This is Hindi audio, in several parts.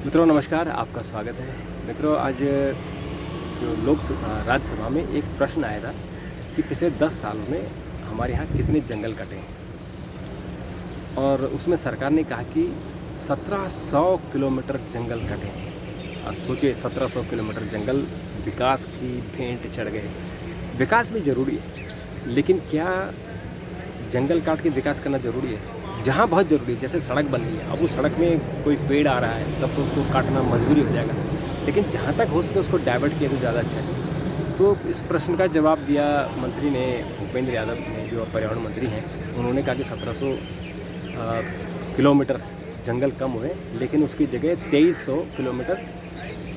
मित्रों नमस्कार, आपका स्वागत है। मित्रों आज जो राज्यसभा में एक प्रश्न आया था कि पिछले 10 सालों में हमारे यहाँ कितने जंगल कटे हैं और उसमें सरकार ने कहा कि 1700 किलोमीटर जंगल कटे हैं। अब सोचिए 1700 किलोमीटर जंगल विकास की भेंट चढ़ गए। विकास भी ज़रूरी है, लेकिन क्या जंगल काट के विकास करना ज़रूरी है? जहाँ बहुत ज़रूरी है, जैसे सड़क बन रही है, अब उस सड़क में कोई पेड़ आ रहा है तब तो उसको काटना मजबूरी हो जाएगा, लेकिन जहाँ तक हो सके उसको डाइवर्ट किया तो ज़्यादा अच्छा है। तो इस प्रश्न का जवाब दिया मंत्री ने, भूपेंद्र यादव ने, जो पर्यावरण मंत्री हैं। उन्होंने कहा कि 1700 किलोमीटर जंगल कम हुए, लेकिन उसकी जगह 2300 किलोमीटर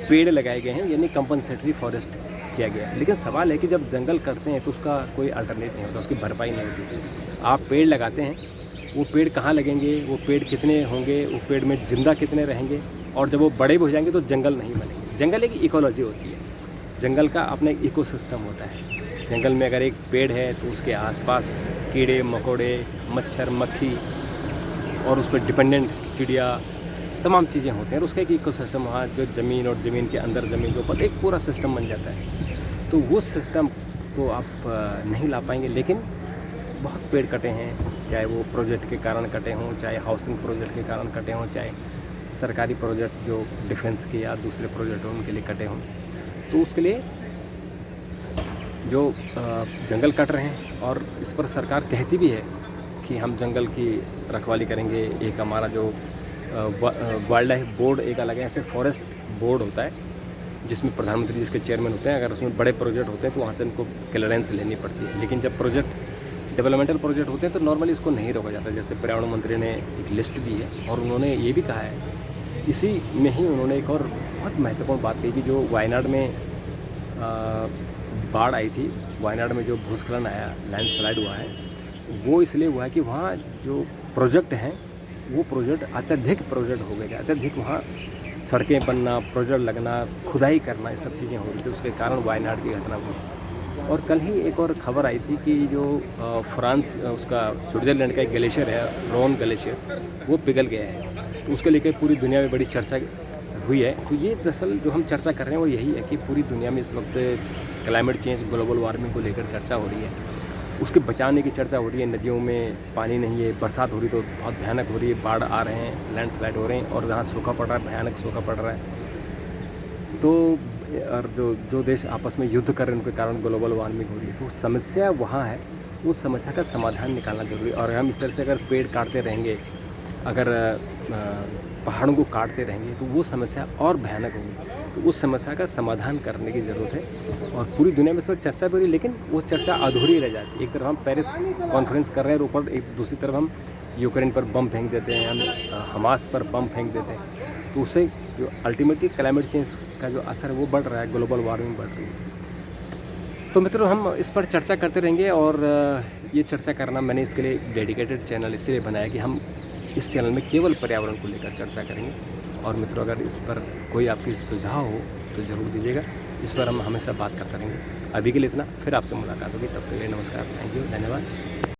पेड़ लगाए गए हैं, यानी कंपनसेटरी फॉरेस्ट किया गया है। लेकिन सवाल है कि जब जंगल करते हैं तो उसका कोई अल्टरनेट नहीं होता, उसकी भरपाई नहीं होती। आप पेड़ लगाते हैं, वो पेड़ कहाँ लगेंगे, वो पेड़ कितने होंगे, वो पेड़ में जिंदा कितने रहेंगे, और जब वो बड़े भी हो जाएंगे तो जंगल नहीं बनेंगे। जंगल एक इकोलॉजी होती है, जंगल का अपना एक इकोसिस्टम होता है। जंगल में अगर एक पेड़ है तो उसके आसपास कीड़े मकोड़े, मच्छर मक्खी और उस पर डिपेंडेंट चिड़िया, तमाम चीज़ें होती हैं, और उसका एक इकोसिस्टम वहाँ जो ज़मीन और ज़मीन के अंदर, ज़मीन के ऊपर एक पूरा सिस्टम बन जाता है। तो वो सिस्टम को आप नहीं ला पाएंगे। लेकिन बहुत पेड़ कटे हैं, चाहे वो प्रोजेक्ट के कारण कटे हों, चाहे हाउसिंग प्रोजेक्ट के कारण कटे हों, चाहे सरकारी प्रोजेक्ट जो डिफेंस के या दूसरे प्रोजेक्ट हों उनके लिए कटे हों। तो उसके लिए जो जंगल कट रहे हैं, और इस पर सरकार कहती भी है कि हम जंगल की रखवाली करेंगे। एक हमारा जो वाइल्ड लाइफ बोर्ड एक अलग है, ऐसे फॉरेस्ट बोर्ड होता है जिसमें प्रधानमंत्री जिसके चेयरमैन होते हैं। अगर उसमें बड़े प्रोजेक्ट होते हैं तो वहाँ से उनको क्लियरेंस लेनी पड़ती है, लेकिन जब प्रोजेक्ट डेवलपमेंटल प्रोजेक्ट होते हैं तो नॉर्मली इसको नहीं रोका जाता। जैसे पर्यावरण मंत्री ने एक लिस्ट दी है, और उन्होंने ये भी कहा है, इसी में ही उन्होंने एक और बहुत महत्वपूर्ण बात कही कि जो वायनाड में बाढ़ आई थी, वायनाड में जो भूस्खलन आया, लैंडस्लाइड हुआ है, वो इसलिए हुआ है कि वहाँ जो प्रोजेक्ट हैं वो प्रोजेक्ट अत्यधिक प्रोजेक्ट हो गए, अत्यधिक वहाँ सड़कें बनना, प्रोजेक्ट लगना, खुदाई करना, ये सब चीज़ें हो रही थी। उसके कारण वायनाड की घटना हुई। और कल ही एक और खबर आई थी कि जो फ्रांस, उसका स्विट्ज़रलैंड का एक ग्लेशियर है, रोन ग्लेशियर, वो पिघल गया है। तो उसके लेकर पूरी दुनिया में बड़ी चर्चा हुई है। तो ये दरअसल जो हम चर्चा कर रहे हैं वो यही है कि पूरी दुनिया में इस वक्त क्लाइमेट चेंज, ग्लोबल वार्मिंग को लेकर चर्चा हो रही है, उसके बचाने की चर्चा हो रही है। नदियों में पानी नहीं है, बरसात हो रही तो बहुत भयानक हो रही है, बाढ़ आ रहे हैं, लैंडस्लाइड हो रहे हैं, और जहाँ सूखा पड़ रहा है, भयानक सूखा पड़ रहा है। तो और जो देश आपस में युद्ध कर रहे हैं उनके कारण ग्लोबल वार्मिंग हो रही है। तो समस्या वहाँ है, उस समस्या का समाधान निकालना ज़रूरी है। और हम इस तरह से अगर पेड़ काटते रहेंगे, अगर पहाड़ों को काटते रहेंगे तो वो समस्या और भयानक होगी। तो उस समस्या का समाधान करने की ज़रूरत है, और पूरी दुनिया में इस पर चर्चा भी हो रही है, लेकिन वो चर्चा अधूरी रह जाती है। एक तरफ हम पेरिस कॉन्फ्रेंस कर रहे हैं, और ऊपर एक दूसरी तरफ हम यूक्रेन पर बम फेंक देते हैं, हम हमास पर बम फेंक देते हैं। तो उससे जो अल्टीमेटली क्लाइमेट चेंज का जो असर है वो बढ़ रहा है, ग्लोबल वार्मिंग बढ़ रही है। तो मित्रों हम इस पर चर्चा करते रहेंगे, और ये चर्चा करना मैंने इसके लिए एक डेडिकेटेड चैनल इसलिए बनाया कि हम इस चैनल में केवल पर्यावरण को लेकर चर्चा करेंगे। और मित्रों अगर इस पर कोई आपकी सुझाव हो तो ज़रूर दीजिएगा, इस पर हम हमेशा बात करते रहेंगे। अभी के लिए इतना, फिर आपसे मुलाकात होगी, तब तक के लिए नमस्कार, थैंक यू, धन्यवाद।